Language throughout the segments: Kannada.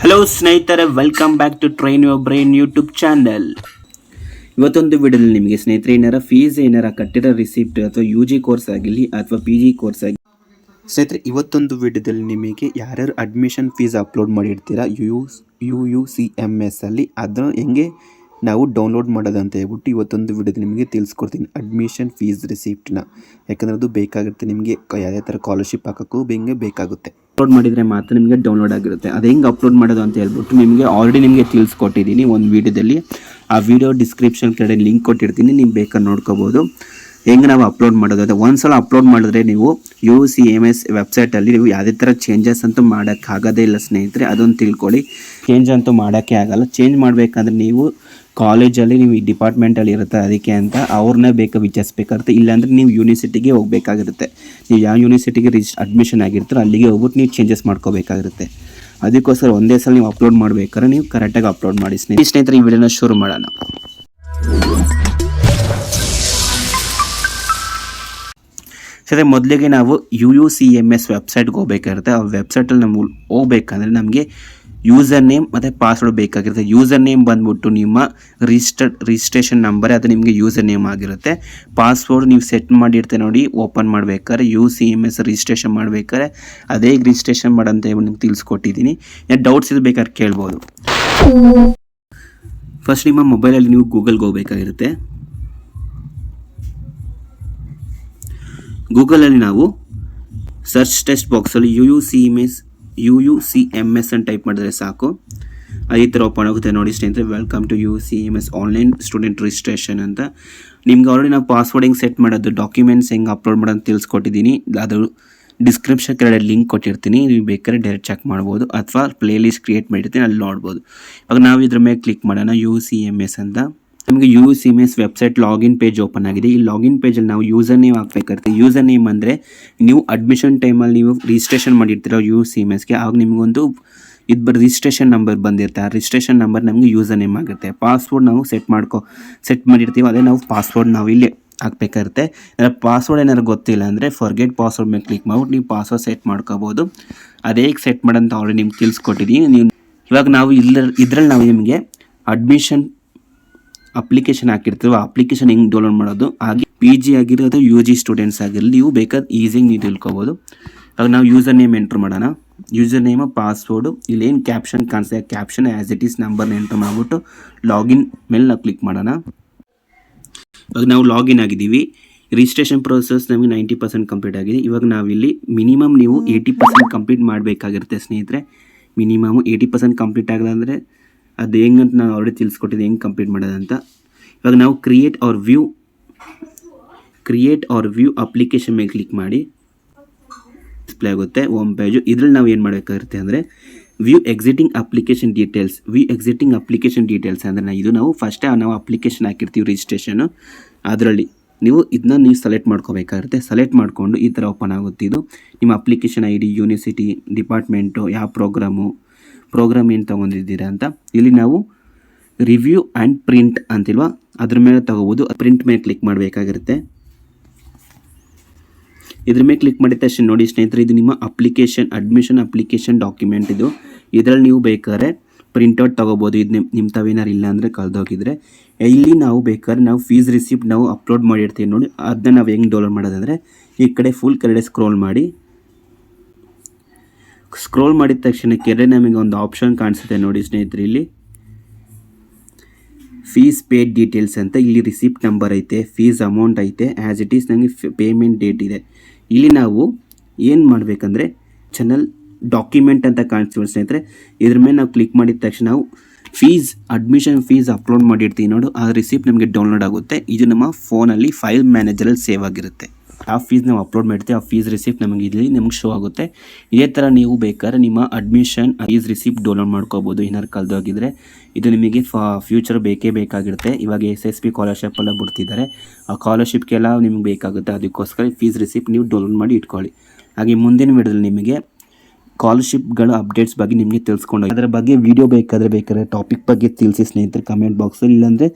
ಹಲೋ ಸ್ನೇಹಿತರೆ, welcome back to train your brain YouTube channel. ಇವತ್ತೊಂದು ವಿಡಿಯೋದಲ್ಲಿ ನಿಮಗೆ ಸ್ನೇಹಿತರೆ ಏನಾರ ಫೀಸ್ ಏನಾರ ಕಟ್ಟಿರೋ ರಿಸಿಪ್ಟ್ ಅಥವಾ UG ಕೋರ್ಸ್ ಆಗಿರಲಿ ಅಥವಾ PG ಕೋರ್ಸ್ ಆಗಿ ಸ್ನೇಹಿತರೆ ಇವತ್ತೊಂದು ವಿಡಿಯೋದಲ್ಲಿ ನಿಮಗೆ ಯಾರ್ಯಾರು ಅಡ್ಮಿಷನ್ ಫೀಸ್ ಅಪ್ಲೋಡ್ ಮಾಡಿರ್ತೀರಾ UUCMS ಅಲ್ಲಿ ಅದನ್ನು ಹೆಂಗೆ ನಾವು ಡೌನ್ಲೋಡ್ ಮಾಡೋದು ಅಂತ ಹೇಳ್ಬಿಟ್ಟು ಇವತ್ತೊಂದು ವಿಡಿಯೋದಲ್ಲಿ ನಿಮಗೆ ತಿಳಿಸ್ಕೊಡ್ತೀನಿ. ಅಡ್ಮಿಷನ್ ಫೀಸ್ ರಿಸಿಪ್ಟ್ನ, ಯಾಕಂದರೆ ಅದು ಬೇಕಾಗುತ್ತೆ ನಿಮಗೆ ಯಾವುದೇ ಥರ ಸ್ಕಾಲರ್ಶಿಪ್ ಹಾಕೋಕ್ಕೂ ಹಿಂಗೆ ಬೇಕಾಗುತ್ತೆ. ಅಪ್ಲೋಡ್ ಮಾಡಿದರೆ ಮಾತ್ರ ನಿಮಗೆ ಡೌನ್ಲೋಡ್ ಆಗಿರುತ್ತೆ. ಅದು ಹೆಂಗೆ ಅಪ್ಲೋಡ್ ಮಾಡೋದು ಅಂತ ಹೇಳ್ಬಿಟ್ಟು ನಿಮಗೆ ಆಲ್ರೆಡಿ ನಿಮಗೆ ತಿಳಿಸ್ಕೊಟ್ಟಿದ್ದೀನಿ ಒಂದು ವೀಡಿಯೋದಲ್ಲಿ. ಆ ವಿಡಿಯೋ ಡಿಸ್ಕ್ರಿಪ್ಷನ್ ಕಡೆ ಲಿಂಕ್ ಕೊಟ್ಟಿರ್ತೀನಿ, ನೀವು ಬೇಕಾದ್ರೆ ನೋಡ್ಕೋಬೋದು ಹೆಂಗೆ ನಾವು ಅಪ್ಲೋಡ್ ಮಾಡೋದು. ಅದು ಒಂದ್ಸಲ ಅಪ್ಲೋಡ್ ಮಾಡಿದ್ರೆ ನೀವು UUCMS ವೆಬ್ಸೈಟಲ್ಲಿ ನೀವು ಯಾವುದೇ ಥರ ಚೇಂಜಸ್ ಅಂತೂ ಮಾಡೋಕ್ಕಾಗೋದೇ ಇಲ್ಲ ಸ್ನೇಹಿತರೆ, ಅದೊಂದು ತಿಳ್ಕೊಳ್ಳಿ. ಚೇಂಜ್ ಅಂತೂ ಮಾಡೋಕ್ಕೆ ಆಗಲ್ಲ. ಚೇಂಜ್ ಮಾಡಬೇಕಂದ್ರೆ ನೀವು ಕಾಲೇಜಲ್ಲಿ ನೀವು ಈ ಡಿಪಾರ್ಟ್ಮೆಂಟಲ್ಲಿ ಇರುತ್ತೆ ಅದಕ್ಕೆ ಅಂತ ಅವ್ರನ್ನೇ ವಿಚಾರಿಸ್ಬೇಕಾಗುತ್ತೆ. ಇಲ್ಲಾಂದರೆ ನೀವು ಯೂನಿವರ್ಸಿಟಿಗೆ ಹೋಗಬೇಕಾಗಿರುತ್ತೆ. ನೀವು ಯಾವ ಯೂನಿವರ್ಸಿಟಿಗೆ ಅಡ್ಮಿಷನ್ ಆಗಿರ್ತೀರೋ ಅಲ್ಲಿಗೆ ಹೋಗ್ಬಿಟ್ಟು ನೀವು ಚೇಂಜಸ್ ಮಾಡ್ಕೋಬೇಕಾಗಿರುತ್ತೆ. ಅದಕ್ಕೋಸ್ಕರ ಒಂದೇ ಸಲ ನೀವು ಅಪ್ಲೋಡ್ ಮಾಡಬೇಕಾದ್ರೆ ನೀವು ಕರೆಕ್ಟಾಗಿ ಅಪ್ಲೋಡ್ ಮಾಡಿ ಸ್ನೇಹಿತರೆ. ಈ ವಿಡಿಯೋನ ಶುರು ಮಾಡೋಣ. ಸರಿ, ಮೊದಲಿಗೆ ನಾವು UUCMS ವೆಬ್ಸೈಟ್ಗೆ ಹೋಗ್ಬೇಕಾಗಿರುತ್ತೆ. ಆ ವೆಬ್ಸೈಟಲ್ಲಿ ನಾವು ಹೋಗ್ಬೇಕಂದ್ರೆ ನಮಗೆ ಯೂಸರ್ ನೇಮ್ ಮತ್ತು ಪಾಸ್ವರ್ಡ್ ಬೇಕಾಗಿರುತ್ತೆ. ಯೂಸರ್ ನೇಮ್ ಬಂದ್ಬಿಟ್ಟು ನಿಮ್ಮ ರಿಜಿಸ್ಟ್ರೇಷನ್ ನಂಬರ್, ಅದು ನಿಮಗೆ ಯೂಸರ್ ನೇಮ್ ಆಗಿರುತ್ತೆ. ಪಾಸ್ವರ್ಡ್ ನೀವು ಸೆಟ್ ಮಾಡಿರ್ತೀವಿ ನೋಡಿ, ಓಪನ್ ಮಾಡಬೇಕಾದ್ರೆ UUCMS ರಿಜಿಸ್ಟ್ರೇಷನ್ ಮಾಡಬೇಕಾದ್ರೆ ಅದೇ ರಿಜಿಸ್ಟ್ರೇಷನ್ ಮಾಡಂತ ನಿಮ್ಗೆ ತಿಳಿಸ್ಕೊಟ್ಟಿದ್ದೀನಿ. ಡೌಟ್ಸ್ ಇದು ಬೇಕಾದ್ರೆ ಕೇಳ್ಬೋದು. ಫಸ್ಟ್ ನಿಮ್ಮ ಮೊಬೈಲಲ್ಲಿ ನೀವು ಗೂಗಲ್ಗೆ ಹೋಗಬೇಕಾಗಿರುತ್ತೆ. ಗೂಗಲಲ್ಲಿ ನಾವು ಸರ್ಚ್ ಟೆಕ್ಸ್ಟ್ ಬಾಕ್ಸಲ್ಲಿ UUCMS ಅಂತ ಟೈಪ್ ಮಾಡಿದ್ರೆ ಸಾಕು. ಈ ಥರ ಓಪನ್ ಆಗುತ್ತೆ ನೋಡಿ ಸ್ನೇಹಿತರೆ. Welcome to UUCMS online student registration ಅಂತ. ನಿಮ್ಗೆ ಆಲ್ರೆಡಿ ನಾವು ಪಾಸ್ವರ್ಡ್ ಹೆಂಗೆ ಸೆಟ್ ಮಾಡೋದು, ಡಾಕ್ಯುಮೆಂಟ್ಸ್ ಹೆಂಗೆ ಅಪ್ಲೋಡ್ ಮಾಡೋದು ತಿಳಿಸ್ಕೊಟ್ಟಿದ್ದೀನಿ. ಅದು ಡಿಸ್ಕ್ರಿಪ್ಷನ್ ಕೆಳಗಡೆ ಲಿಂಕ್ ಕೊಟ್ಟಿರ್ತೀನಿ, ನೀವು ಬೇಕಾದ್ರೆ ಡೈರೆಕ್ಟ್ ಚೆಕ್ ಮಾಡ್ಬೋದು ಅಥವಾ ಪ್ಲೇ ಲಿಸ್ಟ್ ಕ್ರಿಯೇಟ್ ಮಾಡಿರ್ತೀನಿ, ಅಲ್ಲಿ ನೋಡ್ಬೋದು. ಇವಾಗ ನಾವು ಇದ್ರ ಮೇಲೆ ಕ್ಲಿಕ್ ಮಾಡೋಣ. UUCMS ಅಂತ ನಮಗೆ UUCMS website login page open ಆಗಿದೆ. ಈ ಲಾಗಿನ್ ಪೇಜಲ್ಲಿ ನಾವು ಯೂಸರ್ ನೇಮ್ ಹಾಕಬೇಕಾಗುತ್ತೆ. ಯೂಸರ್ ನೇಮ್ ಅಂದರೆ ನೀವು ಅಡ್ಮಿಷನ್ ಟೈಮಲ್ಲಿ ನೀವು ರಿಜಿಸ್ಟ್ರೇಷನ್ ಮಾಡಿರ್ತೀರೋ UUCMSಗೆ, ಆವಾಗ ನಿಮಗೊಂದು ರಿಜಿಸ್ಟ್ರೇಷನ್ ನಂಬರ್ ಬಂದಿರುತ್ತೆ. ಆ ರಿಜಿಸ್ಟ್ರೇಷನ್ ನಂಬರ್ ನಮಗೆ ಯೂಸರ್ ನೇಮ್ ಆಗುತ್ತೆ. ಪಾಸ್ವರ್ಡ್ ನಾವು ಸೆಟ್ ಮಾಡಿರ್ತೀವಿ, ಅದೇ ನಾವು ಪಾಸ್ವರ್ಡ್ ನಾವು ಇಲ್ಲಿ ಹಾಕಬೇಕಾಗುತ್ತೆ. ಪಾಸ್ವರ್ಡ್ ಏನಾದ್ರು ಗೊತ್ತಿಲ್ಲ ಅಂದರೆ ಫರ್ಗೆಟ್ ಪಾಸ್ವರ್ಡ್ ಮೇಲೆ ಕ್ಲಿಕ್ ಮಾಡ್ಬಿಟ್ಟು ನೀವು ಪಾಸ್ವರ್ಡ್ ಸೆಟ್ ಮಾಡ್ಕೋಬೋದು. ಅದೇ ಸೆಟ್ ಮಾಡೋಂತ ಆಲ್ರೆಡಿ ನಿಮ್ಗೆ ತಿಳಿಸ್ಕೊಟ್ಟಿದ್ದೀನಿ. ನೀವು ಇವಾಗ ನಾವು ಇದರಲ್ಲಿ ನಾವು ನಿಮಗೆ ಅಡ್ಮಿಷನ್ ಅಪ್ಲಿಕೇಶನ್ ಹಾಕಿರ್ತೀವಿ. ಆ ಅಪ್ಲಿಕೇಶನ್ ಹೆಂಗೆ ಡೌನ್ಲೋಡ್ ಮಾಡೋದು, ಹಾಗೆ PG ಆಗಿರೋದು UG ಸ್ಟೂಡೆಂಟ್ಸ್ ಆಗಿರಲಿ, ನೀವು ಬೇಕಾದ್ರೆ ಈಸಿಯಾಗಿ ನೀವು ತಿಳ್ಕೊಬೋದು. ಇವಾಗ ನಾವು ಯೂಸರ್ ನೇಮ್ ಎಂಟ್ರ್ ಮಾಡೋಣ. ಯೂಸರ್ ನೇಮ್, ಪಾಸ್ವರ್ಡು, ಇಲ್ಲೇನು ಕ್ಯಾಪ್ಷನ್ ಕಾಣಿಸ್ತದೆ ಕ್ಯಾಪ್ಷನ್ ಆ್ಯಸ್ ಇಟ್ ಈಸ್ ನಂಬರ್ನ ಎಂಟ್ರ್ ಮಾಡಿಬಿಟ್ಟು ಲಾಗಿನ್ ಮೇಲೆ ನಾವು ಕ್ಲಿಕ್ ಮಾಡೋಣ. ಇವಾಗ ನಾವು ಲಾಗಿನ್ ಆಗಿದ್ದೀವಿ. ರಿಜಿಸ್ಟ್ರೇಷನ್ ಪ್ರೋಸೆಸ್ ನಮಗೆ 90% ಕಂಪ್ಲೀಟ್ ಆಗಿದೆ. ಇವಾಗ ನಾವಿಲ್ಲಿ ಮಿನಿಮಮ್ ನೀವು 80% ಕಂಪ್ಲೀಟ್ ಮಾಡಬೇಕಾಗಿರುತ್ತೆ ಸ್ನೇಹಿತರೆ. ಮಿನಿಮಮ್ 80% ಕಂಪ್ಲೀಟ್ ಆಗಲ್ಲ ಅಂದರೆ ಅದು ಹೆಂಗಂತ ನಾನು ಆಲ್ರೆಡಿ ತಿಳಿಸ್ಕೊಟ್ಟಿದ್ದೆ ಹೆಂಗೆ ಕಂಪ್ಲೀಟ್ ಮಾಡೋದಂತ. ಇವಾಗ ನಾವು ಕ್ರಿಯೇಟ್ ಆರ್ ವ್ಯೂ ಅಪ್ಲಿಕೇಶನ್ ಮೇಲೆ ಕ್ಲಿಕ್ ಮಾಡಿ ಡಿಸ್ಪ್ಲೇ ಆಗುತ್ತೆ ಹೋಮ್ ಪೇಜು. ಇದರಲ್ಲಿ ನಾವು ಏನು ಮಾಡಬೇಕಾಗುತ್ತೆ ಅಂದರೆ ವ್ಯೂ ಎಕ್ಸಿಟಿಂಗ್ ಅಪ್ಲಿಕೇಶನ್ ಡೀಟೇಲ್ಸ್ ಅಂದರೆ ಇದು ನಾವು ಫಸ್ಟೇ ನಾವು ಅಪ್ಲಿಕೇಶನ್ ಹಾಕಿರ್ತೀವಿ ರಿಜಿಸ್ಟ್ರೇಷನು, ಅದರಲ್ಲಿ ನೀವು ಸೆಲೆಕ್ಟ್ ಮಾಡ್ಕೋಬೇಕಾಗುತ್ತೆ. ಸೆಲೆಕ್ಟ್ ಮಾಡಿಕೊಂಡು ಈ ಥರ ಓಪನ್ ಆಗುತ್ತೆ. ಇದು ನಿಮ್ಮ ಅಪ್ಲಿಕೇಶನ್ ID, ಯೂನಿವರ್ಸಿಟಿ, ಡಿಪಾರ್ಟ್ಮೆಂಟು, ಯಾವ ಪ್ರೋಗ್ರಾಮ್ ಏನು ತೊಗೊಂಡಿದ್ದೀರಾ ಅಂತ. ಇಲ್ಲಿ ನಾವು ರಿವ್ಯೂ ಆ್ಯಂಡ್ ಪ್ರಿಂಟ್ ಅಂತಿಲ್ವಾ, ಅದ್ರ ಮೇಲೆ ತೊಗೋಬೋದು. ಪ್ರಿಂಟ್ ಮೇಲೆ ಕ್ಲಿಕ್ ಮಾಡಬೇಕಾಗಿರುತ್ತೆ. ಇದ್ರ ಮೇಲೆ ಕ್ಲಿಕ್ ಮಾಡಿದ ತಕ್ಷಣ ನೋಡಿ ಸ್ನೇಹಿತರೆ, ಇದು ನಿಮ್ಮ ಅಡ್ಮಿಷನ್ ಅಪ್ಲಿಕೇಶನ್ ಡಾಕ್ಯುಮೆಂಟ್. ಇದರಲ್ಲಿ ನೀವು ಬೇಕಾದ್ರೆ ಪ್ರಿಂಟ್ಔಟ್ ತೊಗೋಬೋದು. ಇದು ನಿಮ್ಮ ತಾವೇನಾರು ಇಲ್ಲ ಅಂದರೆ ಕಳೆದೋಗಿದ್ರೆ. ಇಲ್ಲಿ ನಾವು ಬೇಕಾದ್ರೆ ನಾವು ಫೀಸ್ ರಿಸಿಪ್ಟ್ ನಾವು ಅಪ್ಲೋಡ್ ಮಾಡಿರ್ತೀವಿ ನೋಡಿ, ಅದನ್ನ ನಾವು ಹೆಂಗೆ ಡೌನ್ಲೋಡ್ ಮಾಡೋದಂದರೆ ಈ ಕಡೆ ಫುಲ್ ಕೆಳಗಡೆ ಸ್ಕ್ರೋಲ್ ಮಾಡಿದ ತಕ್ಷಣಕ್ಕೆ ನಮಗೆ ಒಂದು ಆಪ್ಷನ್ ಕಾಣಿಸುತ್ತೆ ನೋಡಿ ಸ್ನೇಹಿತರೆ. ಇಲ್ಲಿ ಫೀಸ್ ಪೇಡ್ ಡೀಟೇಲ್ಸ್ ಅಂತ ಇಲ್ಲಿ ರಿಸಿಪ್ಟ್ ನಂಬರ್ ಐತೆ, ಫೀಸ್ ಅಮೌಂಟ್ ಐತೆ, ಆ್ಯಸ್ ಇಟ್ ಈಸ್ ನಮಗೆ ಪೇಮೆಂಟ್ ಡೇಟ್ ಇದೆ. ಇಲ್ಲಿ ನಾವು ಏನು ಮಾಡಬೇಕಂದ್ರೆ ಚಾನಲ್ ಡಾಕ್ಯುಮೆಂಟ್ ಅಂತ ಕಾಣಿಸ್ತೀವಿ ಸ್ನೇಹಿತರೆ. ಇದ್ರ ಮೇಲೆ ನಾವು ಕ್ಲಿಕ್ ಮಾಡಿದ ತಕ್ಷಣ ನಾವು ಅಡ್ಮಿಷನ್ ಫೀಸ್ ಅಪ್ಲೋಡ್ ಮಾಡಿರ್ತೀವಿ ನೋಡು, ಆ ರಿಸಿಪ್ಟ್ ನಮಗೆ ಡೌನ್ಲೋಡ್ ಆಗುತ್ತೆ. ಇದು ನಮ್ಮ ಫೋನಲ್ಲಿ ಫೈಲ್ ಮ್ಯಾನೇಜರಲ್ಲಿ ಸೇವ್ ಆಗಿರುತ್ತೆ. ಆ ಫೀಸ್ ನಾವು ಅಪ್ಲೋಡ್ ಮಾಡ್ತೀವಿ, ಆ ಫೀಸ್ ರಿಸಿಪ್ಟ್ ನಮಗೆ ಶೋ ಆಗುತ್ತೆ. ಇದೇ ಥರ ನೀವು ಬೇಕಾದ್ರೆ ನಿಮ್ಮ ಅಡ್ಮಿಷನ್ ಫೀಸ್ ರಿಸಿಪ್ಟ್ ಡೌನ್ಲೋಡ್ ಮಾಡ್ಕೋಬೋದು ಏನಾದ್ರು ಕಳೆದೋಗಿದ್ರೆ. ಇದು ನಿಮಗೆ ಫ್ಯೂಚರ್ ಬೇಕಾಗಿರುತ್ತೆ. ಇವಾಗ SSB ಸ್ಕಾಲರ್ಶಿಪ್ ಎಲ್ಲ ಬಿಡ್ತಿದ್ದಾರೆ, ಆ ಸ್ಕಾಲರ್ಶಿಪ್ಗೆಲ್ಲ ನಿಮ್ಗೆ ಬೇಕಾಗುತ್ತೆ. ಅದಕ್ಕೋಸ್ಕರ ಫೀಸ್ ರಿಸಿಪ್ಟ್ ನೀವು ಡೌನ್ಲೋಡ್ ಮಾಡಿ ಇಟ್ಕೊಳ್ಳಿ. ಹಾಗೆ ಮುಂದಿನ ವಿಡಿಯೋದಲ್ಲಿ ನಿಮಗೆ ಸ್ಕಾಲರ್ಶಿಪ್ಗಳ ಅಪ್ಡೇಟ್ಸ್ ಬಗ್ಗೆ ನಿಮಗೆ ತಿಳಿಸ್ಕೊಂಡು ಅದರ ಬಗ್ಗೆ ವಿಡಿಯೋ ಬೇಕಾದರೆ ಟಾಪಿಕ್ ಬಗ್ಗೆ ತಿಳಿಸಿ ಸ್ನೇಹಿತರೆ ಕಮೆಂಟ್ ಬಾಕ್ಸಲ್ಲಿ. ಇಲ್ಲಾಂದರೆ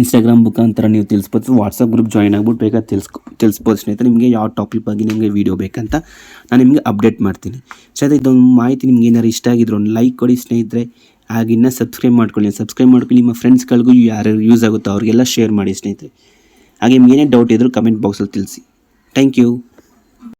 ಇನ್ಸ್ಟಾಗ್ರಾಮ್ ಮುಖಾಂತರ ನೀವು ತಿಳಿಸ್ಬೋದು. ವಾಟ್ಸಪ್ ಗ್ರೂಪ್ ಜಾಯ್ನ್ ಆಗ್ಬಿಟ್ಟು ಬೇಕಾದ್ರೆ ತಿಳಿಸ್ಬೋದು ಸ್ನೇಹಿತರೆ. ನಿಮಗೆ ಯಾವ ಟಾಪಿಕ್ ಬಗ್ಗೆ ನಿಮಗೆ ವೀಡಿಯೋ ಬೇಕಂತ ನಾನು ನಿಮಗೆ ಅಪ್ಡೇಟ್ ಮಾಡ್ತೀನಿ. ಸ್ನೇಹಿತರೆ, ಇದೊಂದು ಮಾಹಿತಿ ನಿಮ್ಗೆ ಏನಾರು ಇಷ್ಟ ಆಗಿದ್ರು ಒಂದು ಲೈಕ್ ಕೊಡಿ ಸ್ನೇಹಿತರೆ. ಹಾಗೆ ಇನ್ನೂ ಸಬ್ಸ್ಕ್ರೈಬ್ ಮಾಡ್ಕೊಳ್ಳಿ. ನಿಮ್ಮ ಫ್ರೆಂಡ್ಸ್ಗಳಿಗೂ ಯಾರ್ಯಾರು ಯೂಸ್ ಆಗುತ್ತೋ ಅವ್ರಿಗೆಲ್ಲ ಶೇರ್ ಮಾಡಿ ಸ್ನೇಹಿತರೆ. ಹಾಗೆ ನಿಮ್ಗೆ ಏನೇ ಡೌಟ್ ಇದ್ದರೂ ಕಮೆಂಟ್ ಬಾಕ್ಸಲ್ಲಿ ತಿಳಿಸಿ. Thank you.